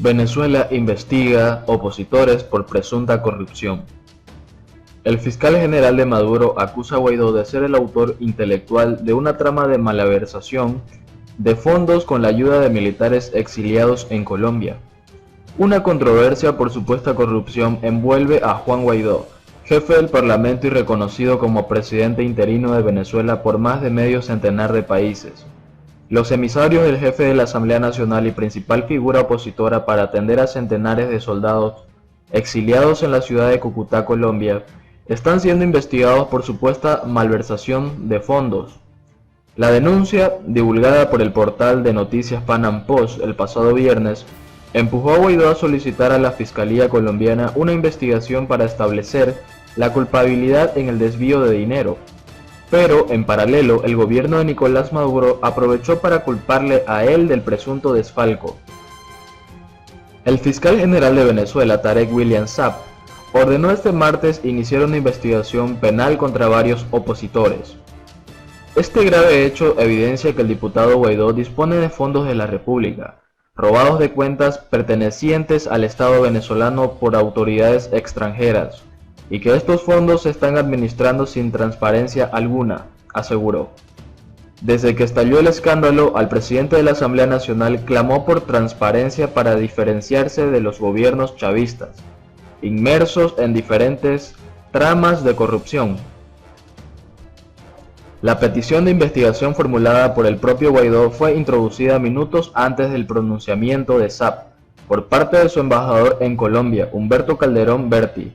Venezuela investiga opositores por presunta corrupción. El fiscal general de Maduro acusa a Guaidó de ser el autor intelectual de una trama de malversación de fondos con la ayuda de militares exiliados en Colombia. Una controversia por supuesta corrupción envuelve a Juan Guaidó, jefe del Parlamento y reconocido como presidente interino de Venezuela por más de medio centenar de países. Los emisarios del jefe de la Asamblea Nacional y principal figura opositora para atender a centenares de soldados exiliados en la ciudad de Cúcuta, Colombia, están siendo investigados por supuesta malversación de fondos. La denuncia, divulgada por el portal de noticias Pan Am Post el pasado viernes, empujó a Guaidó a solicitar a la Fiscalía colombiana una investigación para establecer la culpabilidad en el desvío de dinero. Pero, en paralelo, el gobierno de Nicolás Maduro aprovechó para culparle a él del presunto desfalco. El fiscal general de Venezuela, Tarek William Saab, ordenó este martes iniciar una investigación penal contra varios opositores. Este grave hecho evidencia que el diputado Guaidó dispone de fondos de la República, robados de cuentas pertenecientes al Estado venezolano por autoridades extranjeras, y que estos fondos se están administrando sin transparencia alguna, aseguró. Desde que estalló el escándalo, el presidente de la Asamblea Nacional clamó por transparencia para diferenciarse de los gobiernos chavistas, inmersos en diferentes tramas de corrupción. La petición de investigación formulada por el propio Guaidó fue introducida minutos antes del pronunciamiento de Saab por parte de su embajador en Colombia, Humberto Calderón Berti,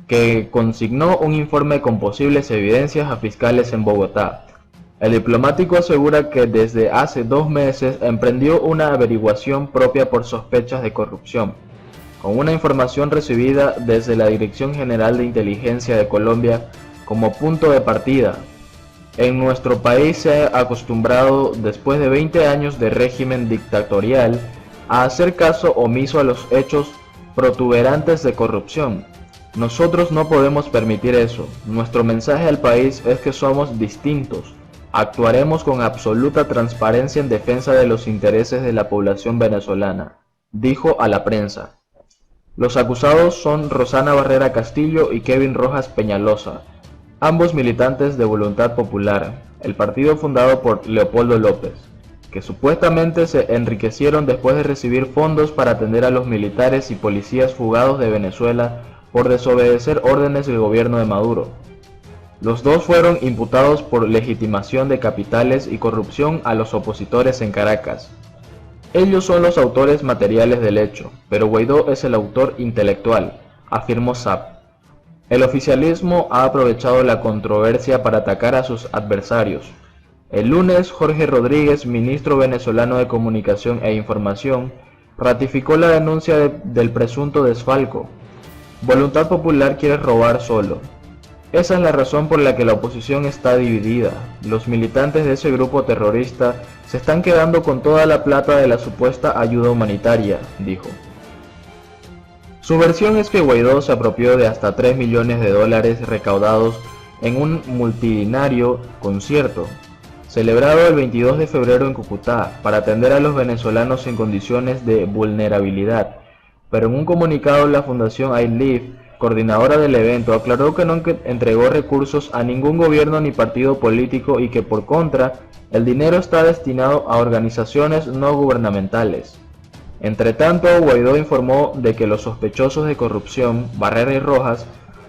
que consignó un informe con posibles evidencias a fiscales en Bogotá. El diplomático asegura que desde hace 2 meses emprendió una averiguación propia por sospechas de corrupción, con una información recibida desde la Dirección General de Inteligencia de Colombia como punto de partida. En nuestro país se ha acostumbrado, después de 20 años de régimen dictatorial, a hacer caso omiso a los hechos protuberantes de corrupción. Nosotros no podemos permitir eso. Nuestro mensaje al país es que somos distintos. Actuaremos con absoluta transparencia en defensa de los intereses de la población venezolana, dijo a la prensa. Los acusados son Rosana Barrera Castillo y Kevin Rojas Peñalosa, ambos militantes de Voluntad Popular, el partido fundado por Leopoldo López, que supuestamente se enriquecieron después de recibir fondos para atender a los militares y policías fugados de Venezuela por desobedecer órdenes del gobierno de Maduro. Los dos fueron imputados por legitimación de capitales y corrupción a los opositores en Caracas. Ellos son los autores materiales del hecho, pero Guaidó es el autor intelectual, afirmó Saab. El oficialismo ha aprovechado la controversia para atacar a sus adversarios. El lunes, Jorge Rodríguez, ministro venezolano de Comunicación e Información, ratificó la denuncia del presunto desfalco. Voluntad Popular quiere robar solo. Esa es la razón por la que la oposición está dividida. Los militantes de ese grupo terrorista se están quedando con toda la plata de la supuesta ayuda humanitaria, dijo. Su versión es que Guaidó se apropió de hasta $3 millones recaudados en un multitudinario concierto, celebrado el 22 de febrero en Cúcuta, para atender a los venezolanos en condiciones de vulnerabilidad. Pero en un comunicado la Fundación iLive, coordinadora del evento, aclaró que no entregó recursos a ningún gobierno ni partido político y que por contra, el dinero está destinado a organizaciones no gubernamentales. Entre tanto, Guaidó informó de que los sospechosos de corrupción, Barrera y Rojas,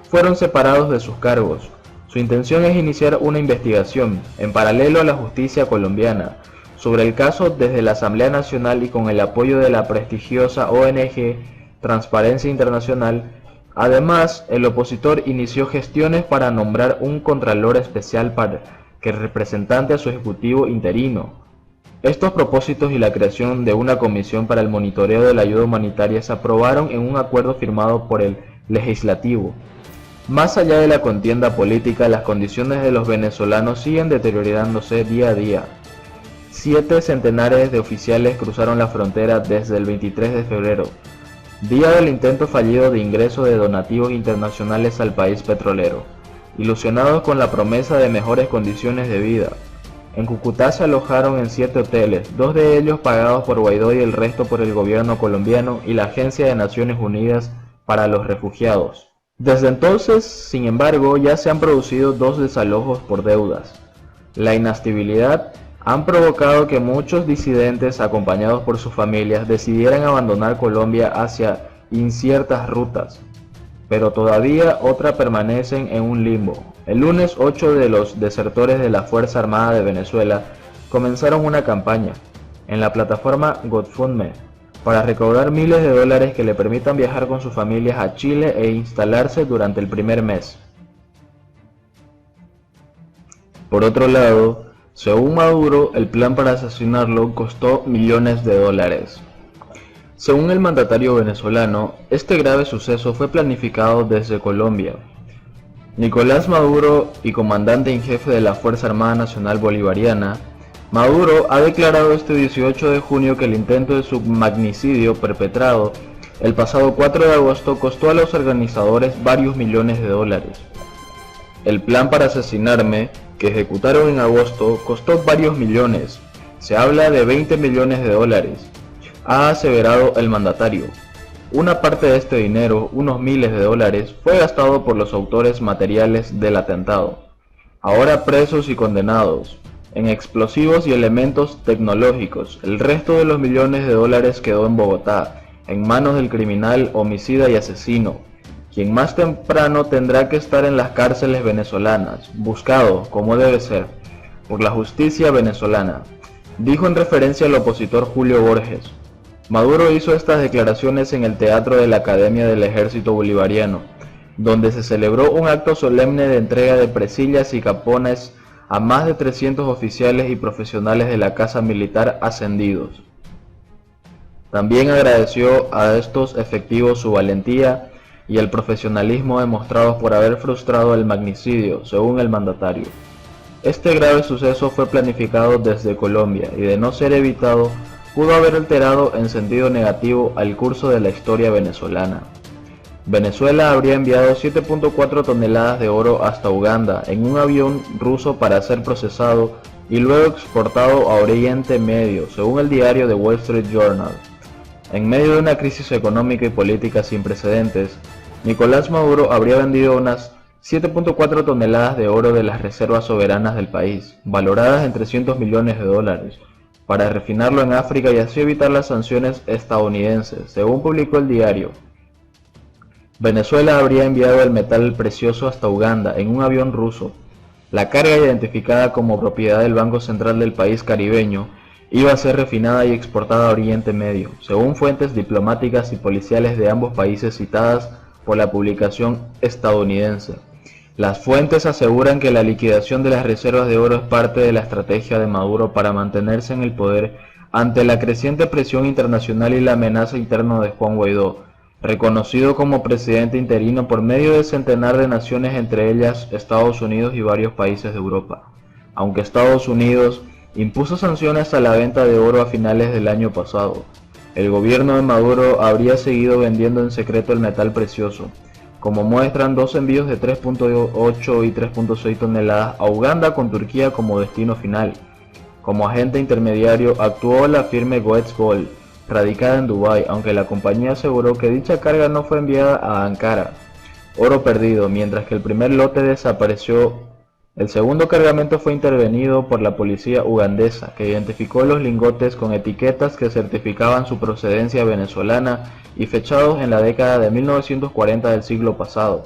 fueron separados de sus cargos. Su intención es iniciar una investigación, en paralelo a la justicia colombiana, sobre el caso desde la Asamblea Nacional y con el apoyo de la prestigiosa ONG Transparencia Internacional. Además, el opositor inició gestiones para nombrar un contralor especial para que representante a su ejecutivo interino. Estos propósitos y la creación de una comisión para el monitoreo de la ayuda humanitaria se aprobaron en un acuerdo firmado por el legislativo. Más allá de la contienda política, las condiciones de los venezolanos siguen deteriorándose día a día. 7 centenares de oficiales cruzaron la frontera desde el 23 de febrero, día del intento fallido de ingreso de donativos internacionales al país petrolero, ilusionados con la promesa de mejores condiciones de vida. En Cúcuta se alojaron en 7 hoteles, 2 de ellos pagados por Guaidó y el resto por el gobierno colombiano y la Agencia de Naciones Unidas para los Refugiados. Desde entonces, sin embargo, ya se han producido 2 desalojos por deudas. La inestabilidad han provocado que muchos disidentes, acompañados por sus familias, decidieran abandonar Colombia hacia inciertas rutas, pero todavía otras permanecen en un limbo. El lunes, 8 de los desertores de la Fuerza Armada de Venezuela comenzaron una campaña en la plataforma GoFundMe para recaudar miles de dólares que le permitan viajar con sus familias a Chile e instalarse durante el primer mes. Por otro lado, según Maduro, el plan para asesinarlo costó millones de dólares. Según el mandatario venezolano, este grave suceso fue planificado desde Colombia. Nicolás Maduro, y comandante en jefe de la Fuerza Armada Nacional Bolivariana, Maduro ha declarado este 18 de junio que el intento de submagnicidio perpetrado el pasado 4 de agosto costó a los organizadores varios millones de dólares. El plan para asesinarme, que ejecutaron en agosto, costó varios millones. Se habla de 20 millones de dólares, ha aseverado el mandatario. Una parte de este dinero, unos miles de dólares, fue gastado por los autores materiales del atentado, ahora presos y condenados, en explosivos y elementos tecnológicos. El resto de los millones de dólares quedó en Bogotá, en manos del criminal, homicida y asesino, quien más temprano tendrá que estar en las cárceles venezolanas, buscado, como debe ser, por la justicia venezolana, dijo en referencia al opositor Julio Borges. Maduro hizo estas declaraciones en el Teatro de la Academia del Ejército Bolivariano, donde se celebró un acto solemne de entrega de presillas y capones a más de 300 oficiales y profesionales de la Casa Militar ascendidos. También agradeció a estos efectivos su valentía y el profesionalismo demostrados por haber frustrado el magnicidio, según el mandatario. Este grave suceso fue planificado desde Colombia y, de no ser evitado, pudo haber alterado en sentido negativo al curso de la historia venezolana. Venezuela habría enviado 7.4 toneladas de oro hasta Uganda en un avión ruso para ser procesado y luego exportado a Oriente Medio, según el diario The Wall Street Journal. En medio de una crisis económica y política sin precedentes, Nicolás Maduro habría vendido unas 7.4 toneladas de oro de las reservas soberanas del país, valoradas en 300 millones de dólares, para refinarlo en África y así evitar las sanciones estadounidenses, según publicó el diario. Venezuela habría enviado el metal precioso hasta Uganda en un avión ruso. La carga, identificada como propiedad del Banco Central del país caribeño, iba a ser refinada y exportada a Oriente Medio, según fuentes diplomáticas y policiales de ambos países citadas por la publicación estadounidense. Las fuentes aseguran que la liquidación de las reservas de oro es parte de la estrategia de Maduro para mantenerse en el poder ante la creciente presión internacional y la amenaza interna de Juan Guaidó, reconocido como presidente interino por medio de centenar de naciones, entre ellas Estados Unidos y varios países de Europa. Aunque Estados Unidos impuso sanciones a la venta de oro a finales del año pasado, el gobierno de Maduro habría seguido vendiendo en secreto el metal precioso, como muestran 2 envíos de 3.8 y 3.6 toneladas a Uganda con Turquía como destino final. Como agente intermediario actuó la firma Goetz Gold, radicada en Dubái, aunque la compañía aseguró que dicha carga no fue enviada a Ankara. Oro perdido, mientras que el primer lote desapareció. El segundo cargamento fue intervenido por la policía ugandesa, que identificó los lingotes con etiquetas que certificaban su procedencia venezolana y fechados en la década de 1940 del siglo pasado.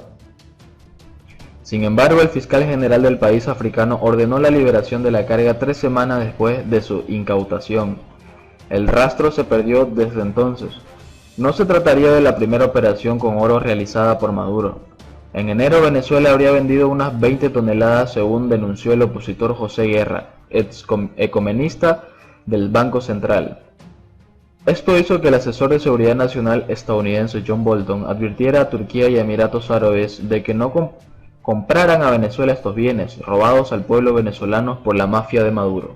Sin embargo, el fiscal general del país africano ordenó la liberación de la carga 3 semanas después de su incautación. El rastro se perdió desde entonces. No se trataría de la primera operación con oro realizada por Maduro. En enero, Venezuela habría vendido unas 20 toneladas, según denunció el opositor José Guerra, economista del Banco Central. Esto hizo que el asesor de seguridad nacional estadounidense John Bolton advirtiera a Turquía y Emiratos Árabes de que no compraran a Venezuela estos bienes robados al pueblo venezolano por la mafia de Maduro.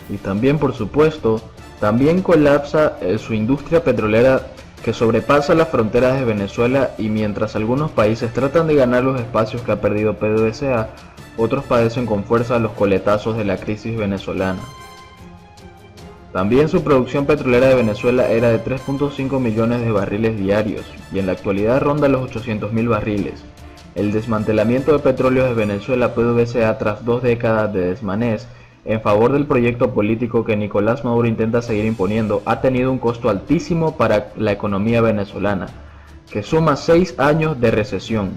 Y también, por supuesto, también colapsa su industria petrolera, que sobrepasa las fronteras de Venezuela, y mientras algunos países tratan de ganar los espacios que ha perdido PDVSA, otros padecen con fuerza los coletazos de la crisis venezolana. También su producción petrolera de Venezuela era de 3.5 millones de barriles diarios y en la actualidad ronda los 800.000 barriles. El desmantelamiento de Petróleos de Venezuela PDVSA tras 2 décadas de desmanez en favor del proyecto político que Nicolás Maduro intenta seguir imponiendo ha tenido un costo altísimo para la economía venezolana, que suma 6 años de recesión.